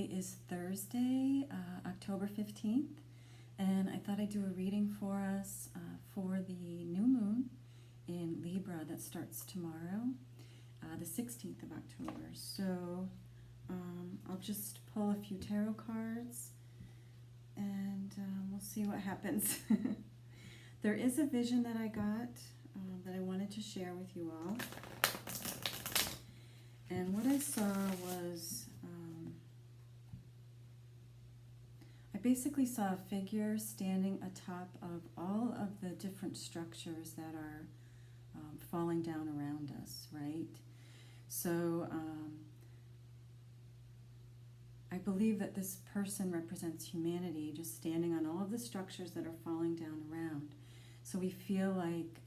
Today is Thursday, October 15th, and I thought I'd do a reading for us for the new moon in Libra that starts tomorrow, the 16th of October. So I'll just pull a few tarot cards and we'll see what happens. There is a vision that I got that I wanted to share with you all. And what I saw was, I basically saw a figure standing atop of all of the different structures that are falling down around us, right? So I believe that this person represents humanity, just standing on all of the structures that are falling down around. So we feel like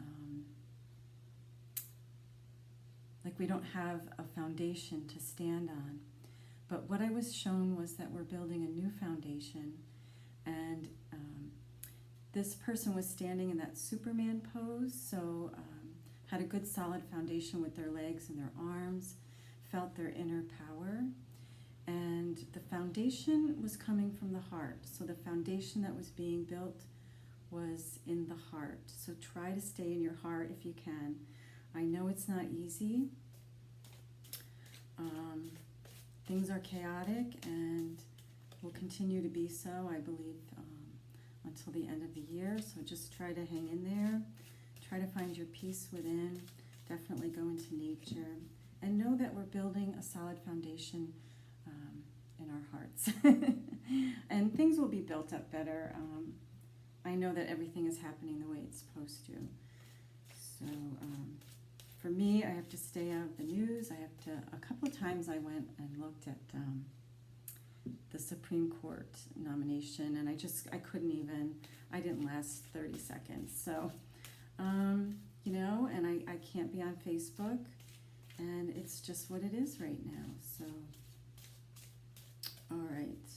we don't have a foundation to stand on. But what I was shown was that we're building a new foundation, and this person was standing in that Superman pose, so had a good solid foundation with their legs and their arms, felt their inner power, and the foundation was coming from the heart. So the foundation that was being built was in the heart. So try to stay in your heart if you can. I know it's not easy. Things are chaotic and will continue to be so, I believe, until the end of the year. So just try to hang in there. Try to find your peace within. Definitely go into nature. And know that we're building a solid foundation in our hearts. And things will be built up better. I know that everything is happening the way it's supposed to. So for me, I have to stay out of the news. I have to, a couple of times I went and looked at the Supreme Court nomination, and I couldn't even, I didn't last 30 seconds. So, you know, and I can't be on Facebook, and it's just what it is right now. So, all right.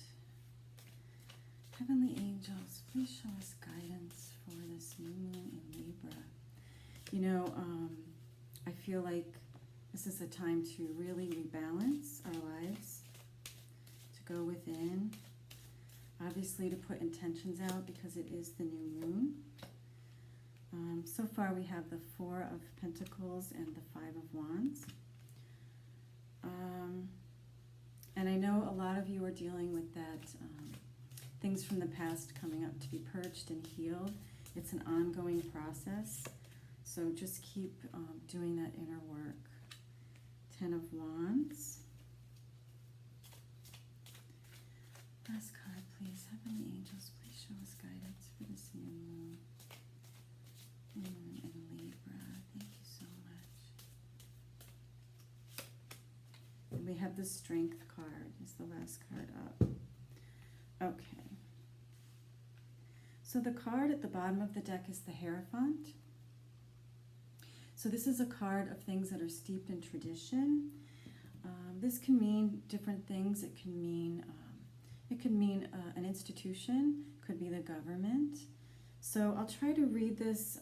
Heavenly angels, please show us guidance for this new moon in Libra. You know, I feel like this is a time to really rebalance our lives, to go within, obviously to put intentions out because it is the new moon. So far we have the Four of Pentacles and the Five of Wands. And I know a lot of you are dealing with that, things from the past coming up to be purged and healed. It's an ongoing process. So just keep doing that inner work. Ten of Wands. Last card, please. Heavenly angels, please show us guidance for this new moon. In Libra. Thank you so much. And we have the Strength card. Is the last card up. Okay. So the card at the bottom of the deck is the Hierophant. So this is a card of things that are steeped in tradition. This can mean different things. It can mean an institution, could be the government. So I'll try to read this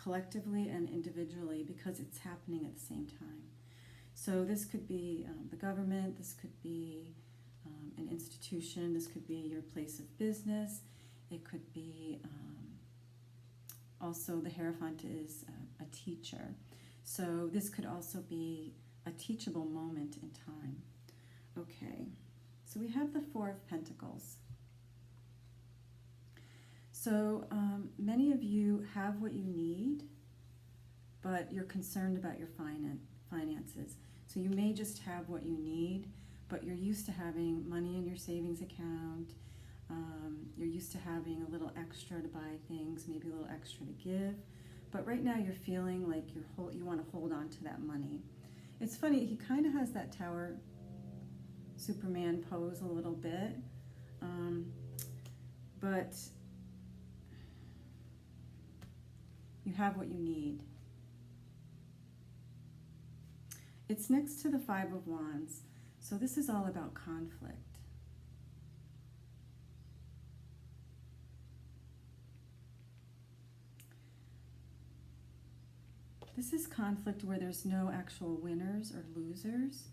collectively and individually because it's happening at the same time. So this could be the government, this could be an institution, this could be your place of business, it could be also the Hierophant is a teacher. So this could also be a teachable moment in time. Okay, so we have the Four of Pentacles. So many of you have what you need, but you're concerned about your finances. So you may just have what you need, but you're used to having money in your savings account. You're used to having a little extra to buy things, maybe a little extra to give. But right now you're feeling like you want to hold on to that money. It's funny, he kind of has that Tower Superman pose a little bit. But you have what you need. It's next to the Five of Wands. So this is all about conflict. This is conflict where there's no actual winners or losers.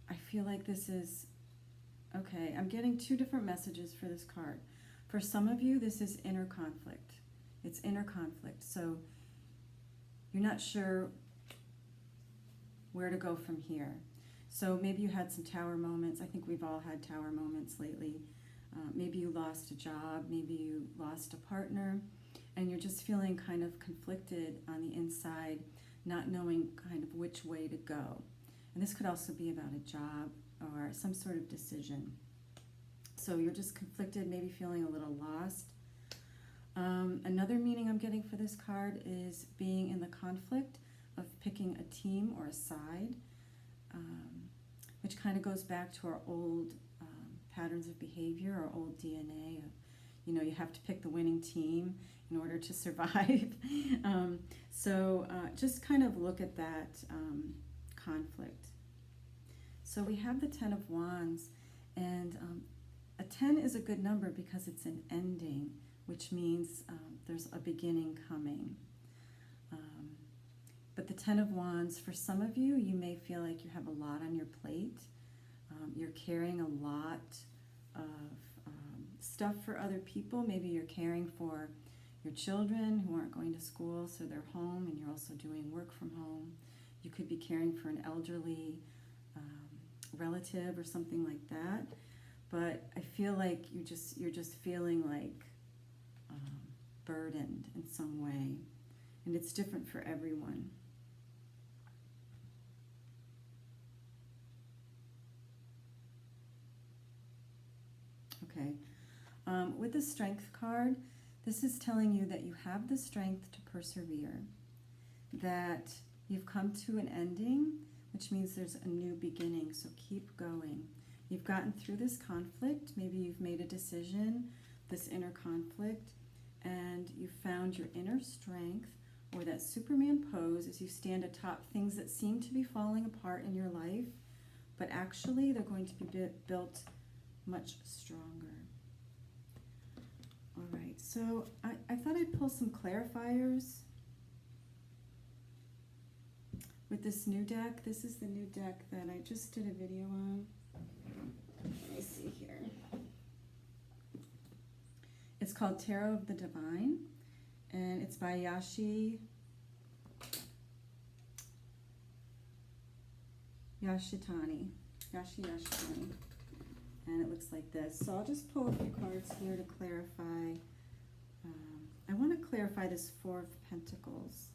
I feel like this is, okay, I'm getting two different messages for this card. For some of you, this is inner conflict. It's inner conflict. So you're not sure where to go from here. So maybe you had some tower moments. I think we've all had tower moments lately. Maybe you lost a job, maybe you lost a partner, and you're just feeling kind of conflicted on the inside, not knowing kind of which way to go. And this could also be about a job or some sort of decision. So you're just conflicted, maybe feeling a little lost. Another meaning I'm getting for this card is being in the conflict of picking a team or a side, which kind of goes back to our old patterns of behavior, our old DNA of, you have to pick the winning team in order to survive. So just kind of look at that conflict. So we have the 10 of Wands, and a 10 is a good number because it's an ending, which means there's a beginning coming. But the 10 of Wands, for some of you, you may feel like you have a lot on your plate. You're carrying a lot of stuff for other people. Maybe you're caring for your children who aren't going to school, so they're home, and you're also doing work from home. You could be caring for an elderly relative or something like that. But I feel like you're just feeling like burdened in some way, and it's different for everyone. Okay, with the Strength card, this is telling you that you have the strength to persevere, that you've come to an ending, which means there's a new beginning, so keep going. You've gotten through this conflict, maybe you've made a decision, this inner conflict, and you found your inner strength, or that Superman pose as you stand atop things that seem to be falling apart in your life, but actually they're going to be built much stronger. All right, so I thought I'd pull some clarifiers with this new deck. This is the new deck that I just did a video on. Let me see here. It's called Tarot of the Divine, and it's by Yashitani. And it looks like this. So I'll just pull a few cards here to clarify. I want to clarify this Four of Pentacles.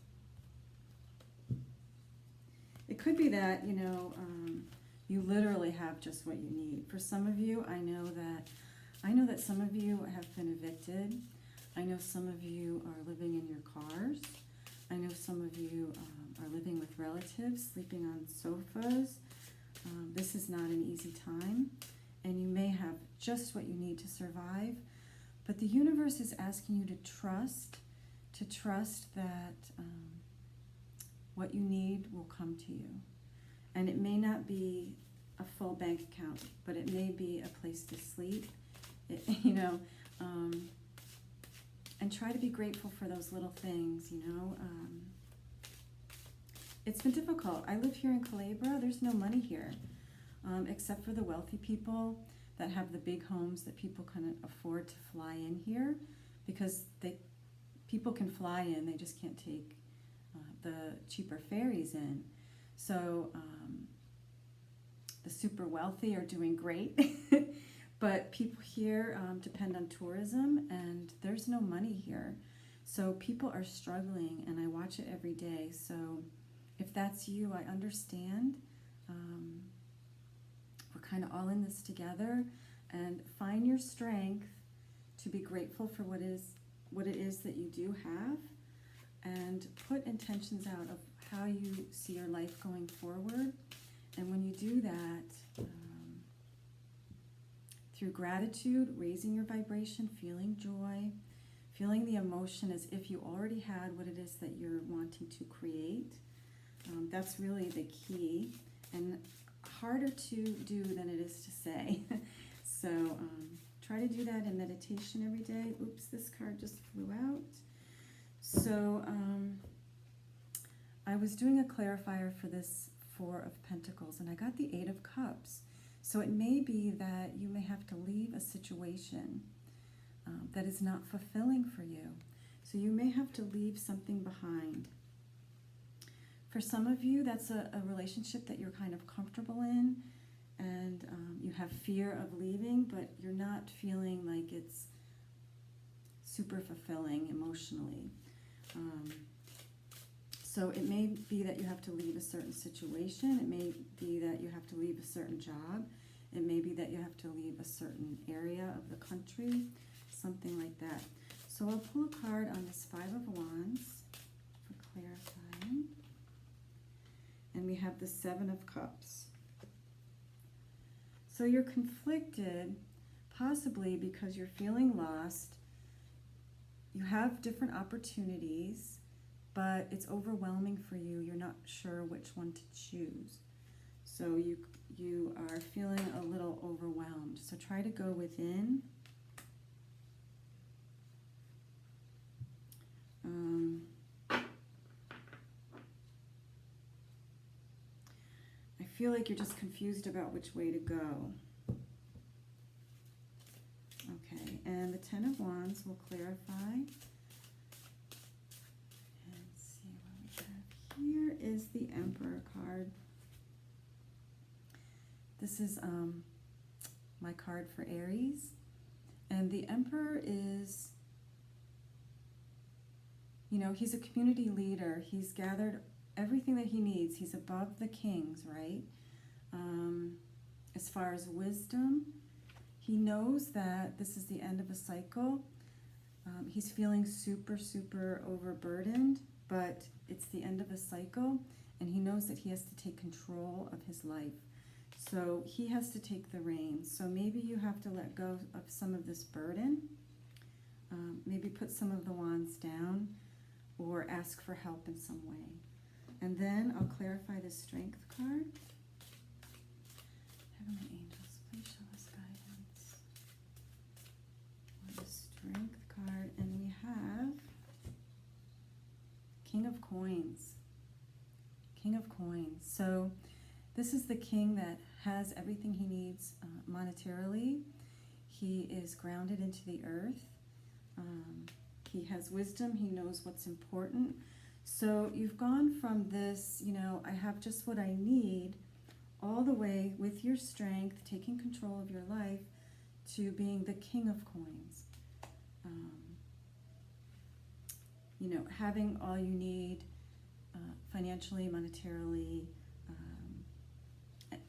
It could be that, you literally have just what you need. For some of you, I know that some of you have been evicted. I know some of you are living in your cars. I know some of you are living with relatives, sleeping on sofas. This is not an easy time, and you may have just what you need to survive. But the universe is asking you to trust that what you need will come to you. And it may not be a full bank account, but it may be a place to sleep, and try to be grateful for those little things, It's been difficult. I live here in Calabria. There's no money here, except for the wealthy people that have the big homes that people can afford to fly in here, because people can fly in, they just can't take the cheaper ferries in. So the super wealthy are doing great, but people here depend on tourism, and there's no money here. So people are struggling, and I watch it every day. So if that's you, I understand. We're kind of all in this together, and find your strength to be grateful for what it is that you do have, and put intentions out of how you see your life going forward. And when you do that, through gratitude, raising your vibration, feeling joy, feeling the emotion as if you already had what it is that you're wanting to create, that's really the key, and harder to do than it is to say. So try to do that in meditation every day. Oops, this card just flew out. So I was doing a clarifier for this Four of Pentacles, and I got the Eight of Cups. So it may be that you may have to leave a situation that is not fulfilling for you. So you may have to leave something behind. For some of you, that's a relationship that you're kind of comfortable in, and you have fear of leaving, but you're not feeling like it's super fulfilling emotionally. So it may be that you have to leave a certain situation. It may be that you have to leave a certain job. It may be that you have to leave a certain area of the country, something like that. So I'll pull a card on this Five of Wands for clarifying. And we have the Seven of Cups. So you're conflicted, possibly because you're feeling lost. You have different opportunities, but it's overwhelming for you. You're not sure which one to choose. So you are feeling a little overwhelmed. So try to go within. I feel like you're just confused about which way to go. Okay, and the Ten of Wands will clarify. And see what we have here is the Emperor card. This is my card for Aries. And the Emperor is, you know, he's a community leader. He's gathered everything that he needs. He's above the kings, right? As far as wisdom, he knows that this is the end of a cycle. He's feeling super, super overburdened, but it's the end of a cycle, and he knows that he has to take control of his life. So he has to take the reins. So maybe you have to let go of some of this burden, maybe put some of the wands down, or ask for help in some way. And then I'll clarify the Strength card. Heavenly angels, please show us guidance. The Strength card, and we have King of Coins. King of Coins. So this is the king that has everything he needs monetarily. He is grounded into the earth. He has wisdom. He knows what's important. So you've gone from this, you know, I have just what I need, all the way with your strength, taking control of your life, to being the King of Coins. You know, having all you need financially, monetarily,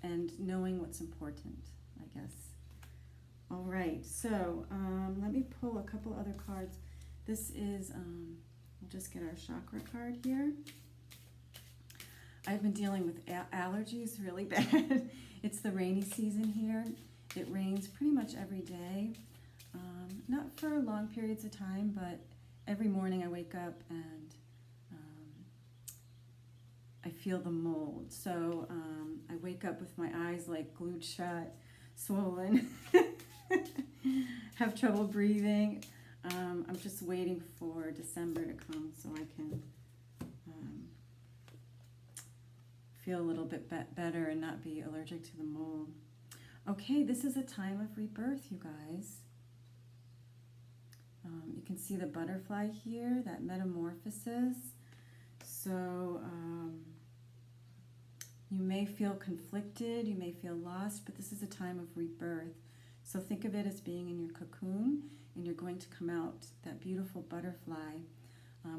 and knowing what's important, I guess. All right, so let me pull a couple other cards. This is, we'll just get our chakra card here. I've been dealing with allergies really bad. It's the rainy season here. It rains pretty much every day. Not for long periods of time, but every morning I wake up and I feel the mold. So I wake up with my eyes like glued shut, swollen, have trouble breathing. I'm just waiting for December to come so I can feel a little bit better and not be allergic to the mold. Okay, this is a time of rebirth, you guys. You can see the butterfly here, that metamorphosis. So you may feel conflicted, you may feel lost, but this is a time of rebirth. So think of it as being in your cocoon, and you're going to come out that beautiful butterfly.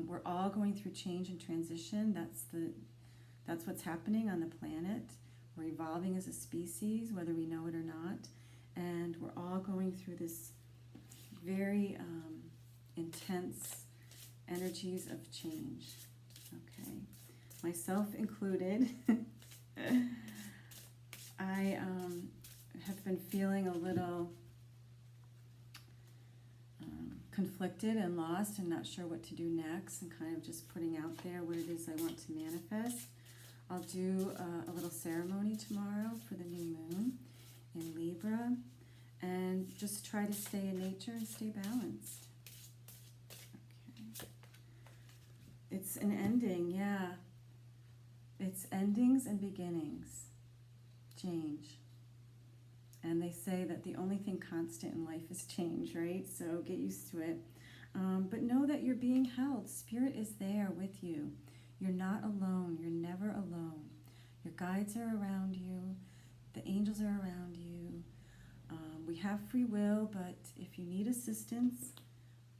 We're all going through change and transition. That's what's happening on the planet. We're evolving as a species, whether we know it or not, and we're all going through this very intense energies of change. Okay, myself included. I have been feeling a little conflicted and lost and not sure what to do next, and kind of just putting out there what it is I want to manifest. I'll do a little ceremony tomorrow for the new moon in Libra, and just try to stay in nature and stay balanced. Okay. It's an ending, yeah. It's endings and beginnings. Change. And they say that the only thing constant in life is change, right? So get used to it. But know that you're being held. Spirit is there with you. You're not alone. You're never alone. Your guides are around you. The angels are around you. We have free will, but if you need assistance,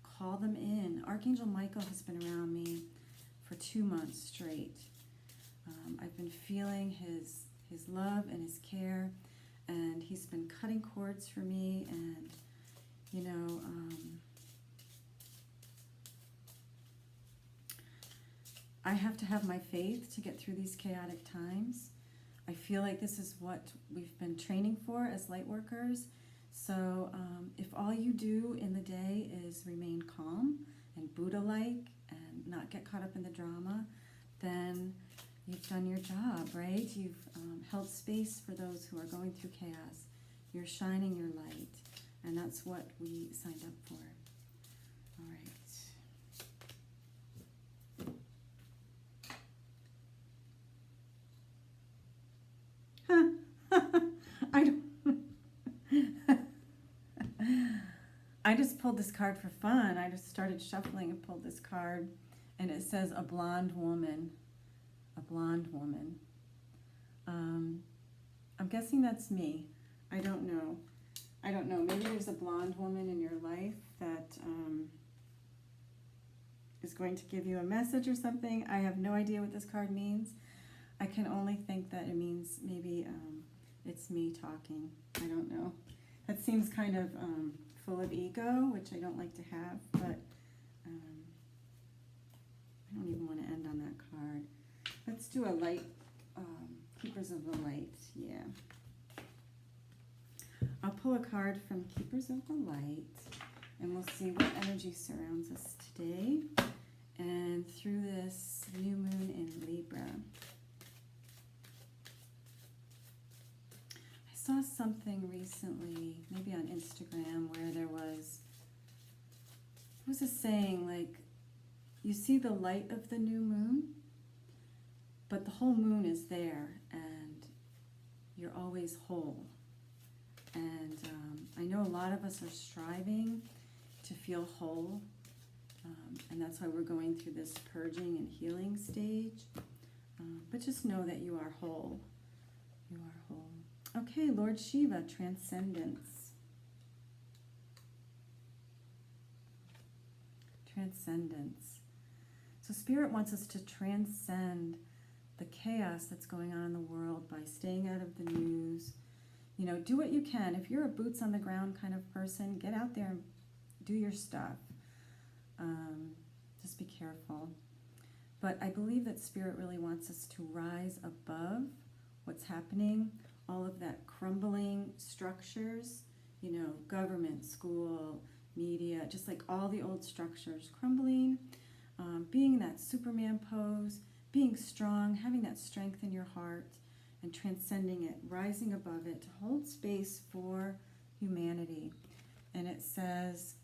call them in. Archangel Michael has been around me for 2 months straight. I've been feeling his love and his care, and he's been cutting cords for me, and, you know, I have to have my faith to get through these chaotic times. I feel like this is what we've been training for as light workers. So if all you do in the day is remain calm and Buddha-like and not get caught up in the drama, then you've done your job, right? You've held space for those who are going through chaos. You're shining your light, and that's what we signed up for. All right. I don't. I just pulled this card for fun. I just started shuffling and pulled this card, and it says a blonde woman. A blonde woman. I'm guessing that's me. I don't know. I don't know. Maybe there's a blonde woman in your life that is going to give you a message or something. I have no idea what this card means. I can only think that it means maybe it's me talking. I don't know. That seems kind of full of ego, which I don't like to have, but I don't even want to end on that card. Let's do a light, Keepers of the Light, yeah. I'll pull a card from Keepers of the Light, and we'll see what energy surrounds us today and through this new moon in Libra. I saw something recently, maybe on Instagram, where there was a saying like, you see the light of the new moon, but the whole moon is there, and you're always whole. And I know a lot of us are striving to feel whole, and that's why we're going through this purging and healing stage. But just know that you are whole. You are whole. Okay, Lord Shiva, transcendence. Transcendence. So Spirit wants us to transcend the chaos that's going on in the world by staying out of the news. You know, do what you can. If you're a boots on the ground kind of person, get out there and do your stuff. Just be careful. But I believe that Spirit really wants us to rise above what's happening, all of that crumbling structures, you know, government, school, media, just like all the old structures crumbling, being in that Superman pose, being strong, having that strength in your heart, and transcending it, rising above it, to hold space for humanity. And it says,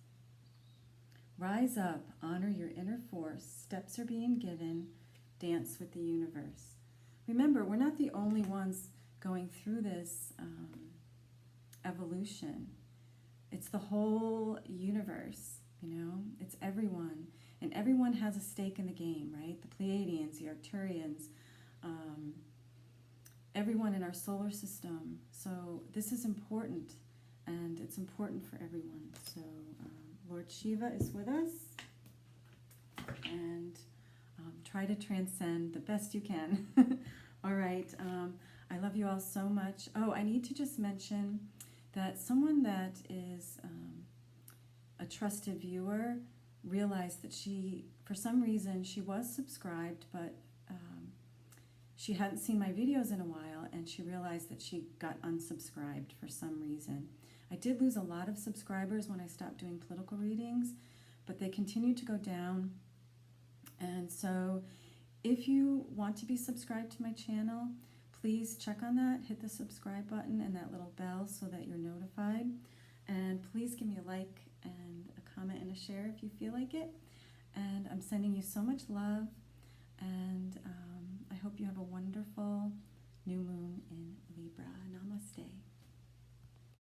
rise up, honor your inner force, steps are being given, dance with the universe. Remember, we're not the only ones going through this evolution. It's the whole universe, you know, it's everyone. And everyone has a stake in the game, right? The Pleiadians, the Arcturians, everyone in our solar system. So this is important, and it's important for everyone. So Lord Shiva is with us, and try to transcend the best you can. All right, I love you all so much. Oh, I need to just mention that someone that is a trusted viewer realized that she, for some reason, she was subscribed, but she hadn't seen my videos in a while, and she realized that she got unsubscribed for some reason. I did lose a lot of subscribers when I stopped doing political readings, but they continued to go down. And so if you want to be subscribed to my channel, please check on that, hit the subscribe button and that little bell so that you're notified. And please give me a like and a comment and a share if you feel like it. And I'm sending you so much love, and I hope you have a wonderful